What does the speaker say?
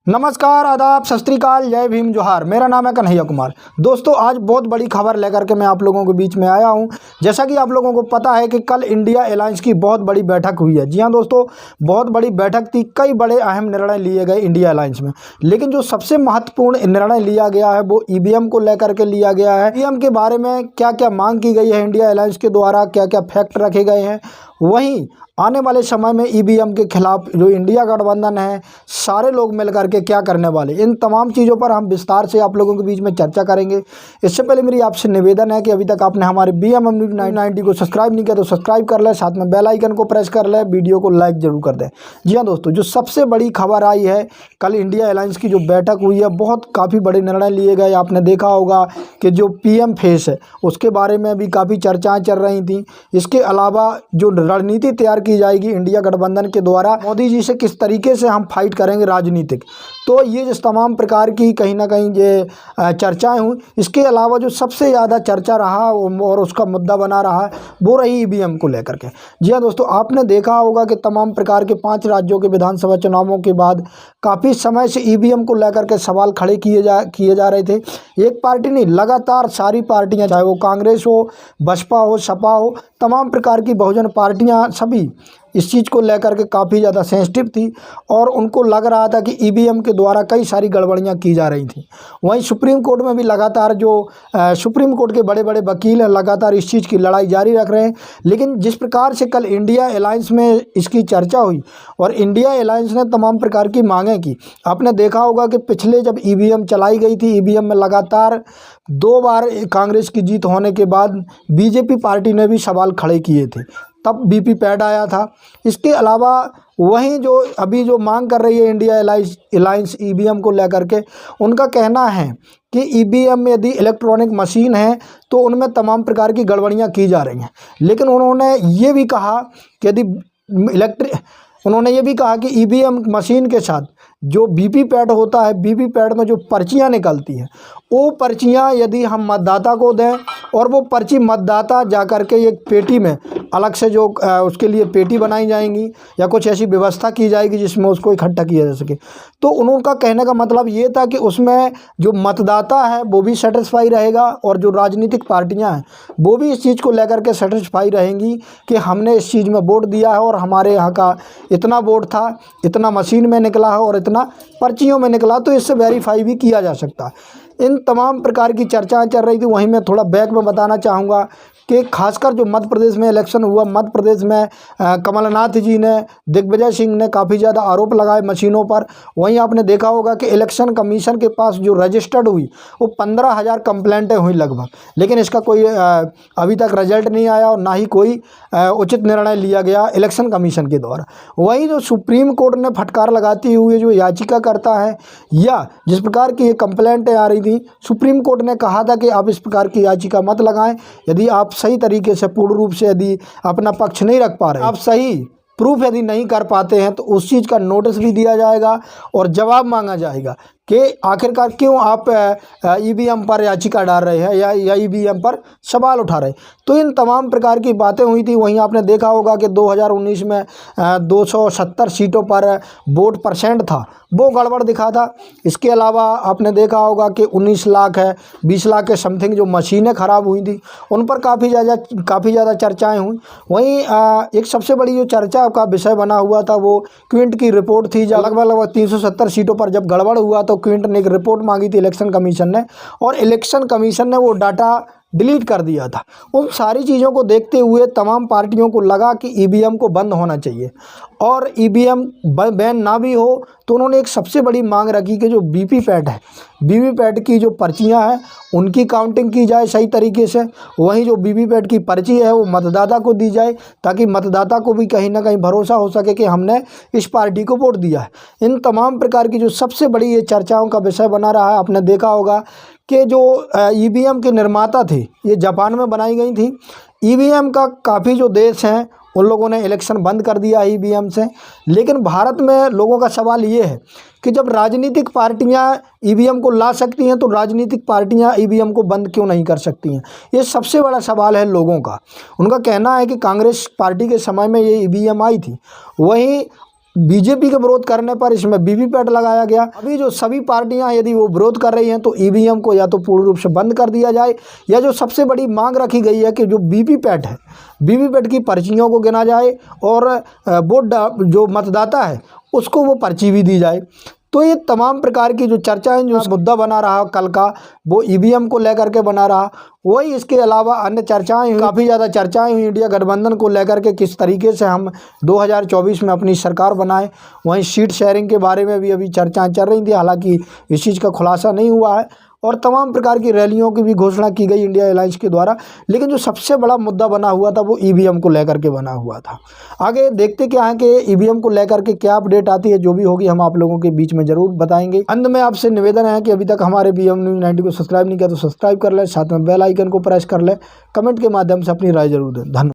नमस्कार, आदाब, सत श्री अकाल, जय भीम, जोहार। मेरा नाम है कन्हैया कुमार। दोस्तों, आज बहुत बड़ी खबर लेकर के मैं आप लोगों के बीच में आया हूं। जैसा कि आप लोगों को पता है कि कल इंडिया अलायंस की बहुत बड़ी बैठक हुई है। जी हां दोस्तों, बहुत बड़ी बैठक थी। कई बड़े अहम निर्णय लिए गए इंडिया अलायंस में, लेकिन जो सबसे महत्वपूर्ण निर्णय लिया गया है वो ईवीएम को लेकर के लिया गया है। ईवीएम के बारे में क्या क्या मांग की गई है इंडिया अलायंस के द्वारा, क्या क्या फैक्ट रखे गए हैं, वहीं आने वाले समय में ईवीएम के खिलाफ जो इंडिया गठबंधन है, सारे लोग मिलकर के क्या करने वाले, इन तमाम चीज़ों पर हम विस्तार से आप लोगों के बीच में चर्चा करेंगे। इससे पहले मेरी आपसे निवेदन है कि अभी तक आपने हमारे BMM न्यूज़ 990 को सब्सक्राइब नहीं किया तो सब्सक्राइब कर ले, साथ में बेल आइकन को प्रेस कर ले, वीडियो को लाइक जरूर कर दें। जी हाँ दोस्तों, जो सबसे बड़ी खबर आई है, कल इंडिया अलायंस की जो बैठक हुई है, बहुत काफ़ी बड़े निर्णय लिए गए। आपने देखा होगा कि जो PM फेस है उसके बारे में भी काफ़ी चर्चाएँ चल रही थी। इसके अलावा जो रणनीति तैयार की जाएगी इंडिया गठबंधन के द्वारा, मोदी जी से किस तरीके से हम फाइट करेंगे राजनीतिक, तो ये जिस तमाम प्रकार की कहीं ना कहीं ये चर्चाएं हुई। इसके अलावा जो सबसे ज़्यादा चर्चा रहा और उसका मुद्दा बना रहा वो रही ईवीएम को लेकर के। जी हाँ दोस्तों, आपने देखा होगा कि तमाम प्रकार के 5 राज्यों के विधानसभा चुनावों के बाद काफ़ी समय से ईवीएम को लेकर के सवाल खड़े किए जा रहे थे। एक पार्टी नहीं, लगातार सारी पार्टियाँ, चाहे वो कांग्रेस हो, बसपा हो, सपा हो, तमाम प्रकार की बहुजन पार्टियाँ सभी इस चीज़ को लेकर के काफ़ी ज़्यादा सेंसिटिव थी और उनको लग रहा था कि ईवीएम के द्वारा कई सारी गड़बड़ियाँ की जा रही थी। वहीं सुप्रीम कोर्ट में भी लगातार जो सुप्रीम कोर्ट के बड़े बड़े वकील हैं, लगातार इस चीज़ की लड़ाई जारी रख रहे हैं। लेकिन जिस प्रकार से कल इंडिया अलायंस में इसकी चर्चा हुई और इंडिया अलायंस ने तमाम प्रकार की मांगें की, आपने देखा होगा कि पिछले जब ईवीएम चलाई गई थी, ईवीएम में लगातार 2 बार कांग्रेस की जीत होने के बाद बीजेपी पार्टी ने भी सवाल खड़े किए थे, तब वीवीपैट आया था। इसके अलावा वहीं जो अभी जो मांग कर रही है इंडिया अलायंस ईवीएम को लेकर के, उनका कहना है कि ईवीएम में यदि इलेक्ट्रॉनिक मशीन है तो उनमें तमाम प्रकार की गड़बड़ियां की जा रही हैं। लेकिन उन्होंने ये भी कहा कि कि ईवीएम मशीन के साथ जो वीवीपैट होता है, वीवीपैट में जो पर्चियां निकलती हैं, वो पर्चियां यदि हम मतदाता को दें और वो पर्ची मतदाता जाकर के एक पेटी में अलग से जो उसके लिए पेटी बनाई जाएंगी या कुछ ऐसी व्यवस्था की जाएगी जिसमें उसको इकट्ठा किया जा सके। तो उनका कहने का मतलब ये था कि उसमें जो मतदाता है वो भी सेटिस्फाई रहेगा और जो राजनीतिक पार्टियां हैं वो भी इस चीज़ को लेकर के सेटिस्फाई रहेंगी कि हमने इस चीज़ में वोट दिया है और हमारे यहाँ का इतना वोट था, इतना मशीन में निकला है और इतना पर्चियों में निकला, तो इससे वेरीफाई भी किया जा सकता है। इन तमाम प्रकार की चर्चाएं चल रही थी। वहीं मैं थोड़ा बैक में बताना चाहूँगा कि खासकर जो मध्य प्रदेश में इलेक्शन हुआ, मध्य प्रदेश में कमलनाथ जी ने, दिग्विजय सिंह ने काफ़ी ज़्यादा आरोप लगाए मशीनों पर। वहीं आपने देखा होगा कि इलेक्शन कमीशन के पास जो रजिस्टर्ड हुई वो 15,000 कंप्लेंटें हुई लगभग, लेकिन इसका कोई अभी तक रिजल्ट नहीं आया और ना ही कोई उचित निर्णय लिया गया इलेक्शन कमीशन के द्वारा। वहीं जो सुप्रीम कोर्ट ने फटकार लगाती हुई जो याचिका करता है या जिस प्रकार की ये कंप्लेंटें आ रही थी, सुप्रीम कोर्ट ने कहा था कि आप इस प्रकार की याचिका मत लगाएं। यदि आप सही तरीके से पूर्ण रूप से यदि अपना पक्ष नहीं रख पा रहे, आप सही प्रूफ यदि नहीं कर पाते हैं, तो उस चीज़ का नोटिस भी दिया जाएगा और जवाब मांगा जाएगा कि आखिरकार क्यों आप ईवीएम पर याचिका डाल रहे हैं या ईवीएम पर सवाल उठा रहे हैं। तो इन तमाम प्रकार की बातें हुई थी। वहीं आपने देखा होगा कि 2019 में 270 सीटों पर वोट परसेंट था, वो गड़बड़ दिखा था। इसके अलावा आपने देखा होगा कि 19 लाख है, 20 लाख के समथिंग जो मशीनें ख़राब हुई थी, उन पर काफ़ी ज़्यादा चर्चाएँ हुई। वहीं एक सबसे बड़ी जो चर्चा का विषय बना हुआ था वो क्विंट की रिपोर्ट थी। जब लगभग 370 सीटों पर जब गड़बड़ हुआ तो क्विंट ने एक रिपोर्ट मांगी थी इलेक्शन कमीशन ने, और इलेक्शन कमीशन ने वो डाटा डिलीट कर दिया था। उन सारी चीज़ों को देखते हुए तमाम पार्टियों को लगा कि ईवीएम को बंद होना चाहिए और ईवीएम बैन ना भी हो, तो उन्होंने एक सबसे बड़ी मांग रखी कि जो वीवीपैट है, वीवीपैट की जो पर्चियां हैं उनकी काउंटिंग की जाए सही तरीके से। वहीं जो वीवीपैट की पर्ची है वो मतदाता को दी जाए, ताकि मतदाता को भी कहीं ना कहीं भरोसा हो सके कि हमने इस पार्टी को वोट दिया है। इन तमाम प्रकार की जो सबसे बड़ी ये चर्चाओं का विषय बना रहा है। आपने देखा होगा कि जो ईवीएम के निर्माता थे, ये जापान में बनाई गई थी। ईवीएम का काफ़ी जो देश हैं उन लोगों ने इलेक्शन बंद कर दिया ईवीएम से। लेकिन भारत में लोगों का सवाल ये है कि जब राजनीतिक पार्टियां ईवीएम को ला सकती हैं तो राजनीतिक पार्टियां ईवीएम को बंद क्यों नहीं कर सकती हैं? ये सबसे बड़ा सवाल है लोगों का। उनका कहना है कि कांग्रेस पार्टी के समय में ये ईवीएम आई थी, वहीं बीजेपी के विरोध करने पर इसमें वीवीपैट लगाया गया। अभी जो सभी पार्टियां यदि वो विरोध कर रही हैं तो ईवीएम को या तो पूर्ण रूप से बंद कर दिया जाए, या जो सबसे बड़ी मांग रखी गई है कि जो वीवीपैट है, वीवीपैट की पर्चियों को गिना जाए और वो जो मतदाता है उसको वो पर्ची भी दी जाए। तो ये तमाम प्रकार की जो चर्चाएं, जो मुद्दा बना रहा कल का, वो ईवीएम को लेकर के बना रहा। वही इसके अलावा अन्य चर्चाएं हुई, काफ़ी ज़्यादा चर्चाएं हुई इंडिया गठबंधन को लेकर के, किस तरीके से हम 2024 में अपनी सरकार बनाएं। वहीं सीट शेयरिंग के बारे में भी अभी चर्चाएं चल रही थी, हालांकि इस चीज़ का खुलासा नहीं हुआ है। और तमाम प्रकार की रैलियों की भी घोषणा की गई इंडिया अलायंस के द्वारा, लेकिन जो सबसे बड़ा मुद्दा बना हुआ था वो ईवीएम को लेकर के बना हुआ था। आगे देखते क्या है कि ईवीएम को लेकर के क्या अपडेट आती है, जो भी होगी हम आप लोगों के बीच में जरूर बताएंगे। अंत में आपसे निवेदन है कि अभी तक हमारे BM News 90 को सब्सक्राइब नहीं किया तो सब्सक्राइब कर ले, साथ में बेल आइकन को प्रेस कर ले, कमेंट के माध्यम से अपनी राय जरूर दें। धन्यवाद।